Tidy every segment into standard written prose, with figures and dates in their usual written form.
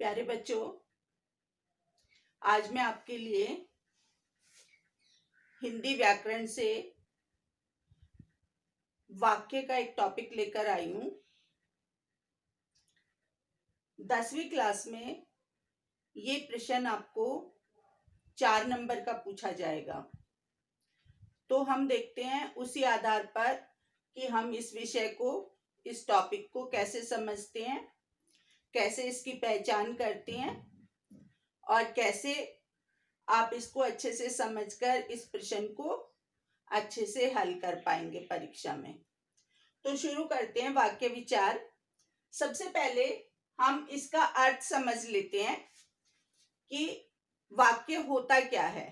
प्यारे बच्चों, आज मैं आपके लिए हिंदी व्याकरण से वाक्य का एक टॉपिक लेकर आई हूं। 10वीं क्लास में ये प्रश्न आपको 4 नंबर का पूछा जाएगा। तो हम देखते हैं उसी आधार पर कि हम इस विषय को, इस टॉपिक को कैसे समझते हैं, कैसे इसकी पहचान करते हैं और कैसे आप इसको अच्छे से समझकर इस प्रश्न को अच्छे से हल कर पाएंगे परीक्षा में। तो शुरू करते हैं वाक्य विचार। सबसे पहले हम इसका अर्थ समझ लेते हैं कि वाक्य होता क्या है।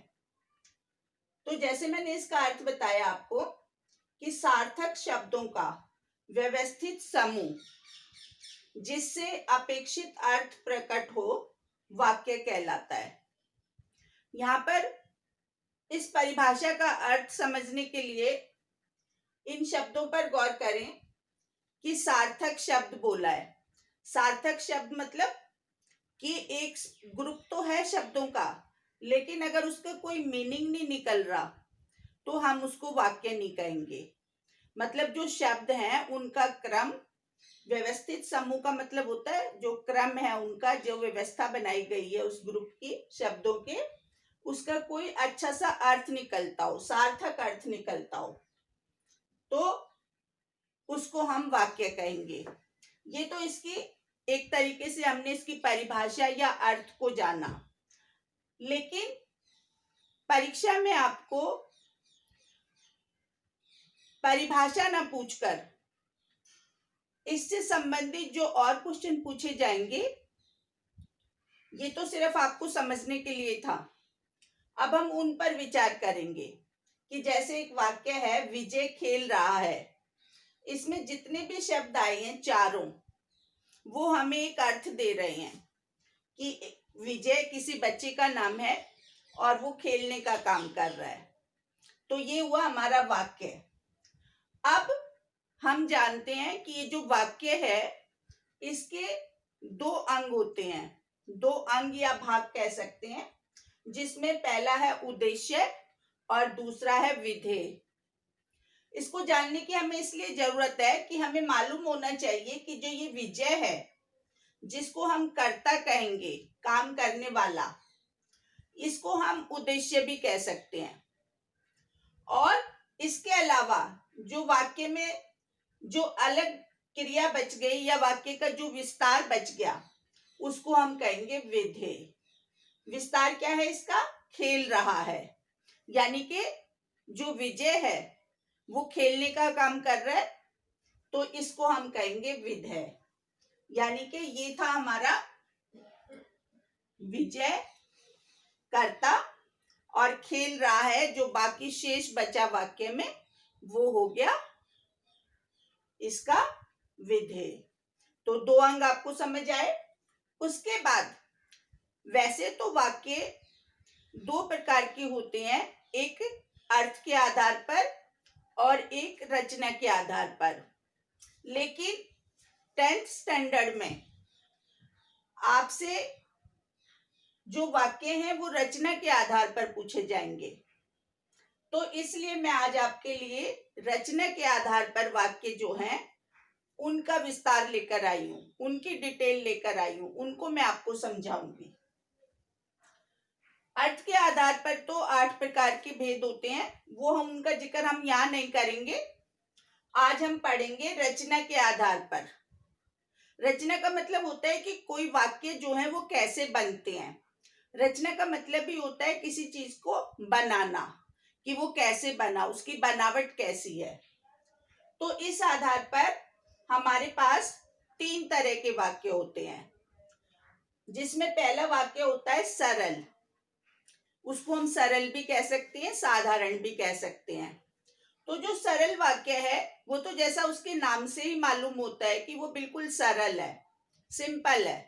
तो जैसे मैंने इसका अर्थ बताया आपको कि सार्थक शब्दों का व्यवस्थित समूह जिससे अपेक्षित अर्थ प्रकट हो, वाक्य कहलाता है। यहाँ पर इस परिभाषा का अर्थ समझने के लिए इन शब्दों पर गौर करें कि सार्थक शब्द बोला है। सार्थक शब्द मतलब कि एक ग्रुप तो है शब्दों का, लेकिन अगर उसका कोई मीनिंग नहीं निकल रहा तो हम उसको वाक्य नहीं कहेंगे। मतलब जो शब्द हैं उनका क्रम, व्यवस्थित समूह का मतलब होता है जो क्रम है उनका, जो व्यवस्था बनाई गई है उस ग्रुप की शब्दों के, उसका कोई अच्छा सा अर्थ निकलता हो, सार्थक अर्थ निकलता हो, तो उसको हम वाक्य कहेंगे। ये तो इसकी एक तरीके से हमने इसकी परिभाषा या अर्थ को जाना। लेकिन परीक्षा में आपको परिभाषा ना पूछकर इससे संबंधित जो और क्वेश्चन पूछे जाएंगे, ये तो सिर्फ आपको समझने के लिए था। अब हम उन पर विचार करेंगे कि जैसे एक वाक्य है, विजय खेल रहा है। इसमें जितने भी शब्द आए हैं चारों, वो हमें एक अर्थ दे रहे हैं कि विजय किसी बच्चे का नाम है और वो खेलने का काम कर रहा है। तो ये हुआ हमारा वाक्य। अब हम जानते हैं कि ये जो वाक्य है इसके 2 अंग होते हैं, 2 अंग या भाग कह सकते हैं, जिसमें पहला है उद्देश्य और दूसरा है विधेय। इसको जानने की हमें इसलिए जरूरत है कि हमें मालूम होना चाहिए कि जो ये विजय है, जिसको हम कर्ता कहेंगे, काम करने वाला, इसको हम उद्देश्य भी कह सकते हैं। और इसके अलावा जो वाक्य में जो अलग क्रिया बच गई या वाक्य का जो विस्तार बच गया, उसको हम कहेंगे विधेय। विस्तार क्या है इसका? खेल रहा है, यानी कि जो विजय है वो खेलने का काम कर रहा है, तो इसको हम कहेंगे विधेय। यानी कि ये था हमारा विजय कर्ता और खेल रहा है, जो बाकी शेष बचा वाक्य में, वो हो गया इसका विधेय। तो 2 अंग आपको समझ आए। उसके बाद वैसे तो वाक्य 2 प्रकार के होते हैं, एक अर्थ के आधार पर और एक रचना के आधार पर। लेकिन 10th स्टैंडर्ड में आपसे जो वाक्य हैं वो रचना के आधार पर पूछे जाएंगे। तो इसलिए मैं आज आपके लिए रचना के आधार पर वाक्य जो हैं उनका विस्तार लेकर आई हूं, उनकी डिटेल लेकर आई हूं, उनको मैं आपको समझाऊंगी। अर्थ के आधार पर तो 8 प्रकार के भेद होते हैं, वो हम उनका जिक्र हम यहां नहीं करेंगे। आज हम पढ़ेंगे रचना के आधार पर। रचना का मतलब होता है कि कोई वाक्य जो है वो कैसे बनते हैं। रचना का मतलब भी होता है किसी चीज को बनाना, कि वो कैसे बना, उसकी बनावट कैसी है। तो इस आधार पर हमारे पास 3 तरह के वाक्य होते हैं, जिसमें पहला वाक्य होता है सरल। उसको हम सरल भी कह सकते हैं, साधारण भी कह सकते हैं। तो जो सरल वाक्य है वो तो जैसा उसके नाम से ही मालूम होता है कि वो बिल्कुल सरल है, सिंपल है।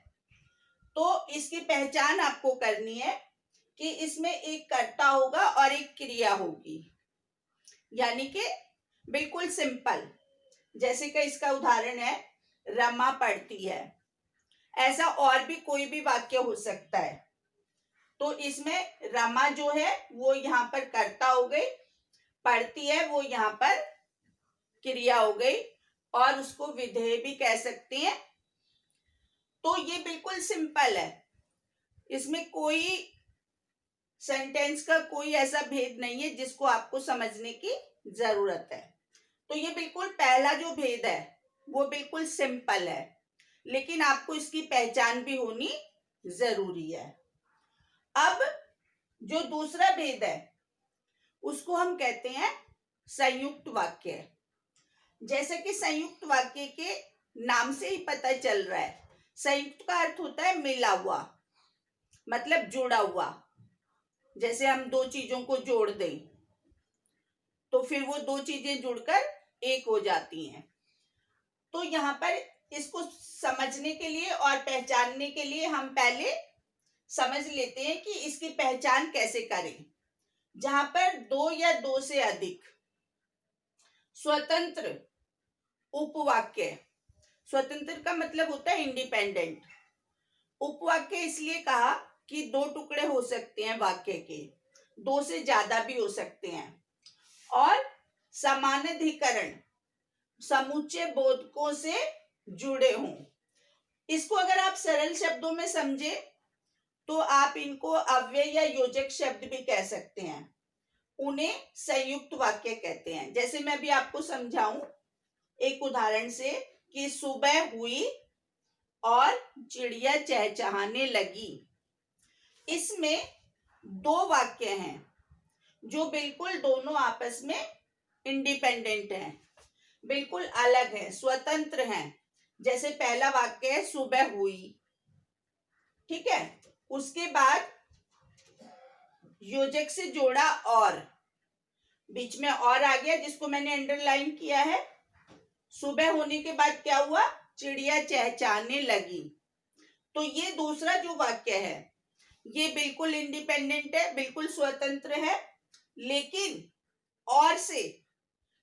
तो इसकी पहचान आपको करनी है कि इसमें एक कर्ता होगा और एक क्रिया होगी, यानी कि बिल्कुल सिंपल। जैसे कि इसका उदाहरण है रमा पढ़ती है। ऐसा और भी कोई भी वाक्य हो सकता है। तो इसमें रमा जो है वो यहाँ पर कर्ता हो गई, पढ़ती है वो यहाँ पर क्रिया हो गई, और उसको विधेय भी कह सकते हैं। तो ये बिल्कुल सिंपल है, इसमें कोई सेंटेंस का कोई ऐसा भेद नहीं है जिसको आपको समझने की जरूरत है। तो ये बिल्कुल पहला जो भेद है वो बिल्कुल सिंपल है, लेकिन आपको इसकी पहचान भी होनी जरूरी है। अब जो दूसरा भेद है उसको हम कहते हैं संयुक्त वाक्य। जैसे कि संयुक्त वाक्य के नाम से ही पता चल रहा है, संयुक्त का अर्थ होता है मिला हुआ, मतलब जुड़ा हुआ। जैसे हम दो चीजों को जोड़ दें तो फिर वो दो चीजें जुड़कर एक हो जाती हैं। तो यहाँ पर इसको समझने के लिए और पहचानने के लिए हम पहले समझ लेते हैं कि इसकी पहचान कैसे करें। जहां पर दो या दो से अधिक स्वतंत्र उपवाक्य, स्वतंत्र का मतलब होता है इंडिपेंडेंट, उपवाक्य इसलिए कहा कि दो टुकड़े हो सकते हैं वाक्य के, दो से ज्यादा भी हो सकते हैं, और समानाधिकरण समुच्चय बोधकों से जुड़े हों। इसको अगर आप सरल शब्दों में समझे तो आप इनको अव्यय या योजक शब्द भी कह सकते हैं, उन्हें संयुक्त वाक्य कहते हैं। जैसे मैं भी आपको समझाऊं एक उदाहरण से कि सुबह हुई और चिड़िया चहचहाने लगी। इसमें दो वाक्य हैं जो बिल्कुल दोनों आपस में इंडिपेंडेंट हैं, बिल्कुल अलग हैं, स्वतंत्र हैं। जैसे पहला वाक्य है सुबह हुई, ठीक है, उसके बाद योजक से जोड़ा और, बीच में और आ गया जिसको मैंने अंडरलाइन किया है। सुबह होने के बाद क्या हुआ, चिड़िया चहचहाने लगी। तो ये दूसरा जो वाक्य है ये बिल्कुल इंडिपेंडेंट है, बिल्कुल स्वतंत्र है, लेकिन और से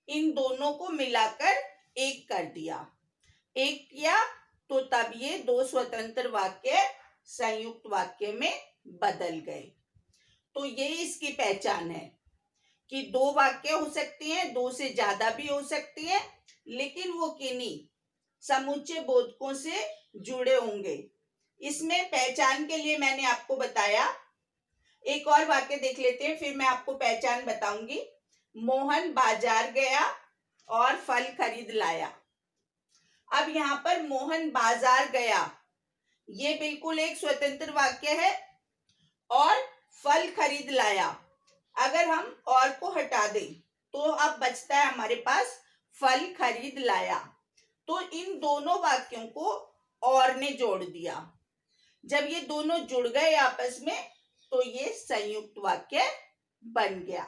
इन दोनों को मिलाकर एक कर दिया, एक किया, तो तब ये दो स्वतंत्र वाक्य संयुक्त वाक्य में बदल गए। तो ये इसकी पहचान है कि दो वाक्य हो सकते हैं, दो से ज्यादा भी हो सकते हैं, लेकिन वो किन्हीं समुच्चय बोधकों से जुड़े होंगे। इसमें पहचान के लिए मैंने आपको बताया, एक और वाक्य देख लेते हैं फिर मैं आपको पहचान बताऊंगी। मोहन बाजार गया और फल खरीद लाया। अब यहाँ पर मोहन बाजार गया, ये बिल्कुल एक स्वतंत्र वाक्य है, और फल खरीद लाया अगर हम और को हटा दें तो अब बचता है हमारे पास फल खरीद लाया। तो इन दोनों वाक्यों को और ने जोड़ दिया। जब ये दोनों जुड़ गए आपस में तो ये संयुक्त वाक्य बन गया।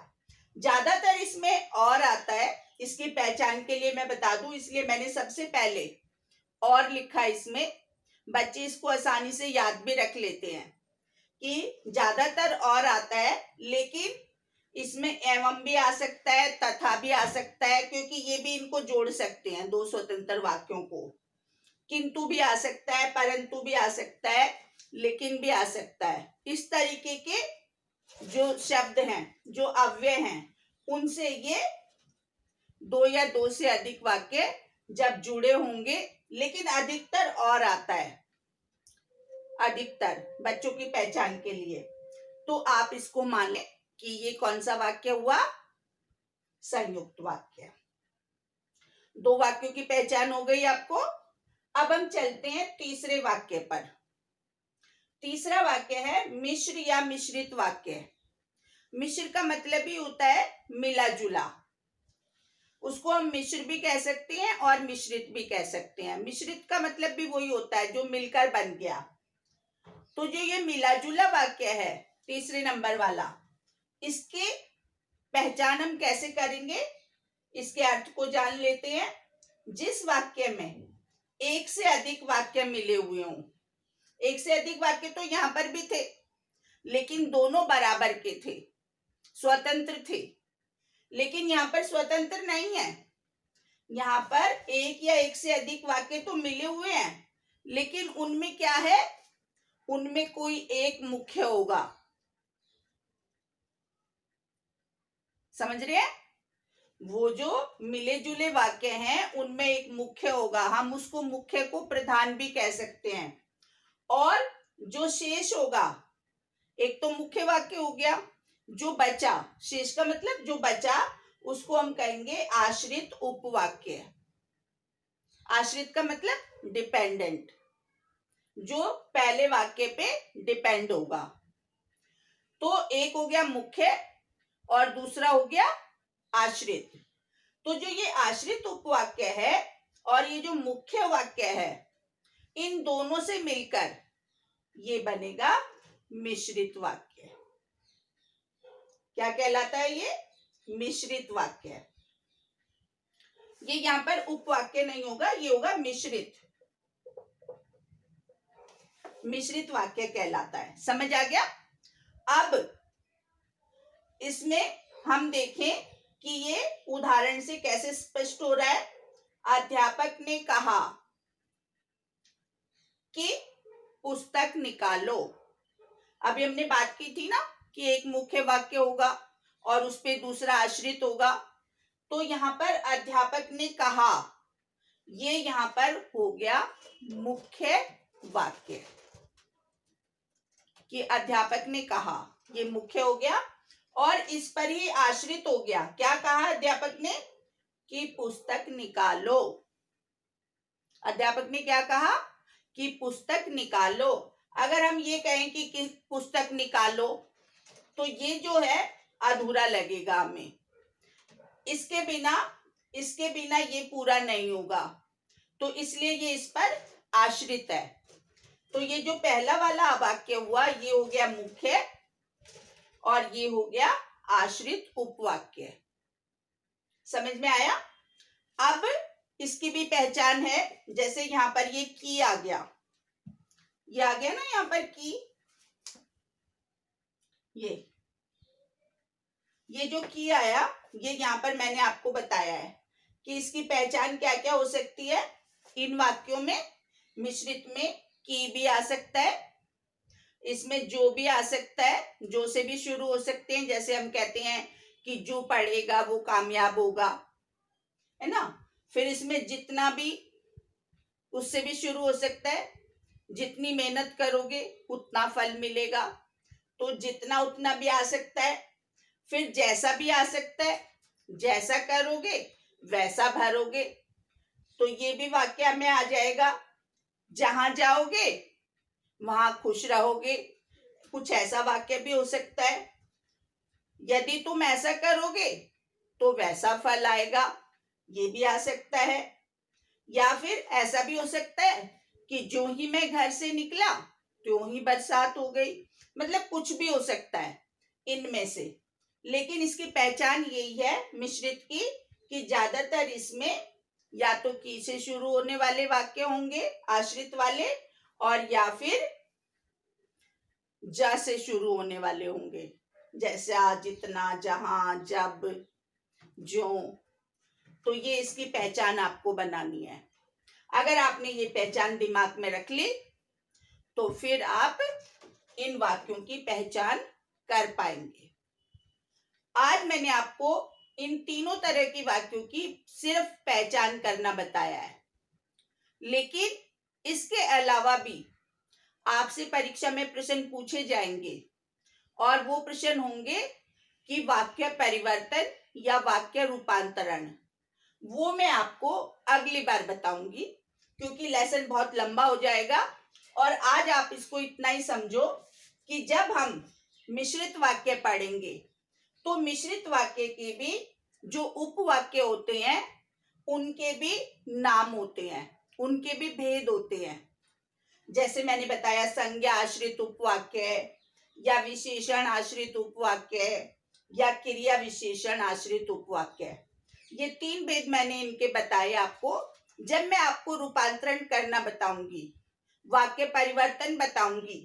ज्यादातर इसमें और आता है, इसकी पहचान के लिए मैं बता दूं इसलिए मैंने सबसे पहले और लिखा। इसमें बच्चे इसको आसानी से याद भी रख लेते हैं कि ज्यादातर और आता है, लेकिन इसमें एवं भी आ सकता है, तथा भी आ सकता है, क्योंकि ये भी इनको जोड़ सकते हैं दो स्वतंत्र वाक्यों को। किंतु भी आ सकता है, परंतु भी आ सकता है, लेकिन भी आ सकता है। इस तरीके के जो शब्द हैं, जो अव्यय हैं, उनसे ये दो या दो से अधिक वाक्य जब जुड़े होंगे, लेकिन अधिकतर और आता है, अधिकतर बच्चों की पहचान के लिए, तो आप इसको मान लें कि ये कौन सा वाक्य हुआ, संयुक्त वाक्य। दो वाक्यों की पहचान हो गई आपको। अब हम चलते हैं तीसरे वाक्य पर। तीसरा वाक्य है मिश्र या मिश्रित वाक्य। मिश्र का मतलब ही होता है मिला जुला, उसको हम मिश्र भी कह सकते हैं और मिश्रित भी कह सकते हैं। मिश्रित का मतलब भी वही होता है जो मिलकर बन गया। तो जो ये मिला जुला वाक्य है तीसरे नंबर वाला, इसके पहचान हम कैसे करेंगे, इसके अर्थ को जान लेते हैं। जिस वाक्य में एक से अधिक वाक्य मिले हुए हों, एक से अधिक वाक्य तो यहां पर भी थे लेकिन दोनों बराबर के थे, स्वतंत्र थे, लेकिन यहां पर स्वतंत्र नहीं है, यहां पर एक या एक से अधिक वाक्य तो मिले हुए हैं लेकिन उनमें क्या है, उनमें कोई एक मुख्य होगा। समझ रहे हैं? वो जो मिले जुले वाक्य हैं उनमें एक मुख्य होगा, हम उसको मुख्य को प्रधान भी कह सकते हैं। और जो शेष होगा, एक तो मुख्य वाक्य हो गया, जो बचा, शेष का मतलब जो बचा, उसको हम कहेंगे आश्रित उपवाक्य। आश्रित का मतलब डिपेंडेंट, जो पहले वाक्य पे डिपेंड होगा। तो एक हो गया मुख्य और दूसरा हो गया आश्रित। तो जो ये आश्रित उपवाक्य है और ये जो मुख्य वाक्य है, इन दोनों से मिलकर ये बनेगा मिश्रित वाक्य। क्या कहलाता है ये? मिश्रित वाक्य। ये यहां पर उपवाक्य नहीं होगा, ये होगा मिश्रित। मिश्रित वाक्य कहलाता है। समझ आ गया? अब इसमें हम देखें कि ये उदाहरण से कैसे स्पष्ट हो रहा है। अध्यापक ने कहा कि पुस्तक निकालो। अभी हमने बात की थी ना कि एक मुख्य वाक्य होगा और उस पे दूसरा आश्रित होगा। तो यहां पर अध्यापक ने कहा, ये यहां पर हो गया मुख्य वाक्य कि अध्यापक ने कहा, ये मुख्य हो गया और इस पर ही आश्रित हो गया। क्या कहा अध्यापक ने? कि पुस्तक निकालो। अध्यापक ने क्या कहा? कि पुस्तक निकालो। अगर हम ये कहें कि पुस्तक निकालो, तो ये जो है अधूरा लगेगा हमें। इसके बिना ये पूरा नहीं होगा, तो इसलिए ये इस पर आश्रित है। तो ये जो पहला वाला वाक्य हुआ, ये हो गया मुख्य और ये हो गया आश्रित उपवाक्य। समझ में आया? अब इसकी भी पहचान है। जैसे यहां पर ये की आ गया, ये आ गया ना यहां पर की, ये जो की आया, ये यहां पर मैंने आपको बताया है कि इसकी पहचान क्या क्या हो सकती है। इन वाक्यों में मिश्रित में की भी आ सकता है, इसमें जो भी आ सकता है, जो से भी शुरू हो सकते हैं। जैसे हम कहते हैं कि जो पढ़ेगा वो कामयाब होगा, है ना। फिर इसमें जितना भी, उससे भी शुरू हो सकता है। जितनी मेहनत करोगे उतना फल मिलेगा, तो जितना उतना भी आ सकता है। फिर जैसा भी आ सकता है, जैसा करोगे वैसा भरोगे, तो ये भी वाक्य में आ जाएगा। जहां जाओगे वहां खुश रहोगे, कुछ ऐसा वाक्य भी हो सकता है। यदि तुम ऐसा करोगे तो वैसा फल आएगा, ये भी आ सकता है। या फिर ऐसा भी हो सकता है कि जो ही मैं घर से निकला त्यों ही बरसात हो गई। मतलब कुछ भी हो सकता है इनमें से। लेकिन इसकी पहचान यही है मिश्रित की, कि ज्यादातर इसमें या तो की से शुरू होने वाले वाक्य होंगे आश्रित वाले, और या फिर ज से शुरू होने वाले होंगे। जैसे आज, जितना, जहां, जब, जो। तो ये इसकी पहचान आपको बनानी है। अगर आपने ये पहचान दिमाग में रख ली तो फिर आप इन वाक्यों की पहचान कर पाएंगे। आज मैंने आपको इन तीनों तरह की वाक्यों की सिर्फ पहचान करना बताया है, लेकिन इसके अलावा भी आपसे परीक्षा में प्रश्न पूछे जाएंगे और वो प्रश्न होंगे कि वाक्य परिवर्तन या वाक्य रूपांतरण। वो मैं आपको अगली बार बताऊंगी, क्योंकि लेसन बहुत लंबा हो जाएगा। और आज आप इसको इतना ही समझो कि जब हम मिश्रित वाक्य पढ़ेंगे तो मिश्रित वाक्य के भी जो उपवाक्य होते हैं उनके भी नाम होते हैं, उनके भी भेद होते हैं। जैसे मैंने बताया, संज्ञा आश्रित उपवाक्य या विशेषण आश्रित उपवाक्य या क्रिया विशेषण आश्रित उपवाक्य। ये तीन भेद मैंने इनके बताए आपको। जब मैं आपको रूपांतरण करना बताऊंगी, वाक्य परिवर्तन बताऊंगी,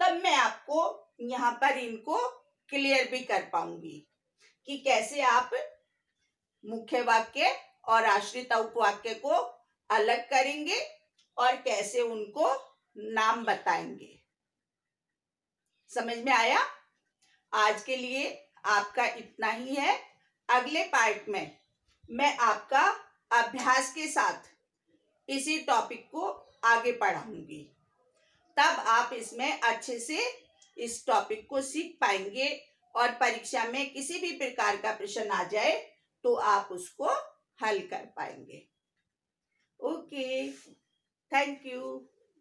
तब मैं आपको यहाँ पर इनको क्लियर भी कर पाऊंगी कि कैसे आप मुख्य वाक्य और आश्रित उपवाक्य को अलग करेंगे और कैसे उनको नाम बताएंगे। समझ में आया? आज के लिए आपका इतना ही है। अगले पार्ट में मैं आपका अभ्यास के साथ इसी टॉपिक को आगे पढ़ाऊंगी। तब आप इसमें अच्छे से इस टॉपिक को सीख पाएंगे और परीक्षा में किसी भी प्रकार का प्रश्न आ जाए तो आप उसको हल कर पाएंगे। Okay, thank you.